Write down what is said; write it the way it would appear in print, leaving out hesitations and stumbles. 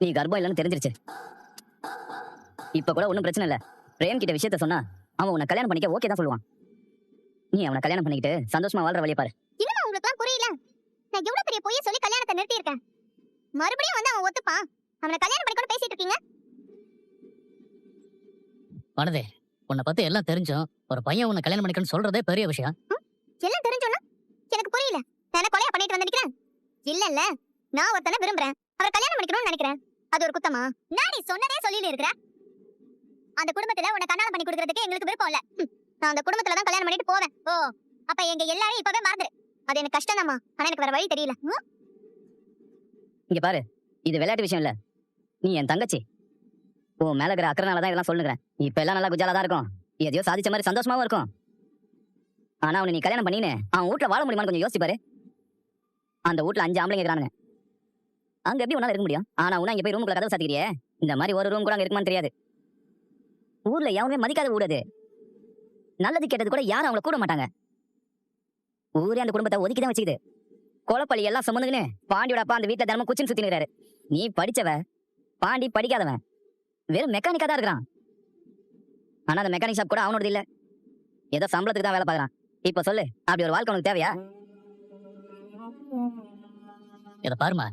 நீ கர்ப்பம் இல்லைன்னு தெரிஞ்சிருச்சு. இப்ப கூட ஒண்ணும் பிரச்சனை இல்ல. பிரேம் கிட்ட விஷயத்த சொன்னா அவன் உன்னை கல்யாணம் பண்ணிக்க ஓகே தான் சொல்லுவான். நீ அவனை கல்யாணம் பண்ணிக்கிட்டு சந்தோஷமா வாழ்ற வழியை பாரு. என்னடா உங்களுக்கு புரியல? நான் எவ்வளவு பெரிய பொய்ய சொல்லி கல்யாணத்தை நிறுத்தி இருக்கேன். மறுபடியும் வந்து அவன் ஒத்துப்பான். அவனை கல்யாணம் பண்ணிக்கணும் பேசிட்டு இருக்கீங்க. வனதே, உன்னை பத்தி எல்லாம் தெரிஞ்சும் ஒரு பையன் உன்னை கல்யாணம் பண்ணிக்கணும்னு சொல்றதே பெரிய விஷயம். எல்லாம் தெரிஞ்சோன்னா எனக்கு புரியல. நான் கொலையா பண்ணிட்டு வந்து நிக்கிறேன். இல்ல இல்ல, நான் ஒருத்தனை விரும்புறேன். அவரை கல்யாணம் பண்ணிக்கணும்னு நினைக்கிறேன். அது ஒரு குத்தமா? நான் நீ சொன்னதே சொல்லிட்டு இருக்கிற. அந்த குடும்பத்துல உன்னை கல்யாணம் பண்ணி கொடுக்கறதுக்கு எங்களுக்கு விருப்பம் இல்ல. நான் அந்த குடும்பத்துல தான் கல்யாணம் பண்ணிட்டு போவேன். ஓ, அப்ப எங்க எல்லாரும் இப்பவே மறந்துரு. அது எனக்கு கஷ்டம்தாம்மா. ஆனா எனக்கு வேற வழி தெரியல. இங்க பாரு, இது விளையாட்டு விஷயம் இல்ல. நீ என் தங்கச்சி. உன் மேல இருக்கிற அக்கறனாலதான் இதெல்லாம் சொல்லுகிறேன். இப்ப எல்லாம் நல்லா குஜாலா தான் இருக்கும். எதையோ சாதிச்ச மாதிரி சந்தோஷமாவும் இருக்கும். ஆனா அவனை நீ கல்யாணம் பண்ணின்னு அவன் வீட்டுல வாழ முடியுமான்னு கொஞ்சம் யோசிச்சு பாரு. அந்த வீட்டுல 5 ஆம்பளைங்க இருக்கிறானுங்க. அங்க எப்படி உன்னால இருக்க முடியும்? ஆனா உன்ன இங்க போய் ரூமுக்குள்ள கதவு சாத்திக்கிறியே. இந்த மாதிரி ஒரு ரூம் கூட அங்க இருக்குமான்னு தெரியாது. ஊர்ல எவனுமே மதிக்காத ஊடாது. நல்லது கெட்டது கூட யாரும் அவங்கள கூட மாட்டாங்க. ஊரே அந்த குடும்பத்தை ஒதுக்கிதான் வச்சுக்குது. கொலப்பள்ளி எல்லாம் சுமந்துக்குன்னு பாண்டியோட அப்பா அந்த வீட்டுல தினமும் குச்சின்னு சுத்தினுறாரு. நீ படிச்சவ, பாண்டி படிக்காதவன். வெறும் மெக்கானிக்கா தான் இருக்கிறான். ஆனா அந்த மெக்கானிக் ஷாப் கூட அவனோடது இல்ல. ஏதோ சம்பளத்துக்கு தான் வேலை பார்க்கறான். இப்ப சொல்லு, அப்படி ஒரு வாழ்க்கை உனக்கு தேவையா? இதை பாருமா,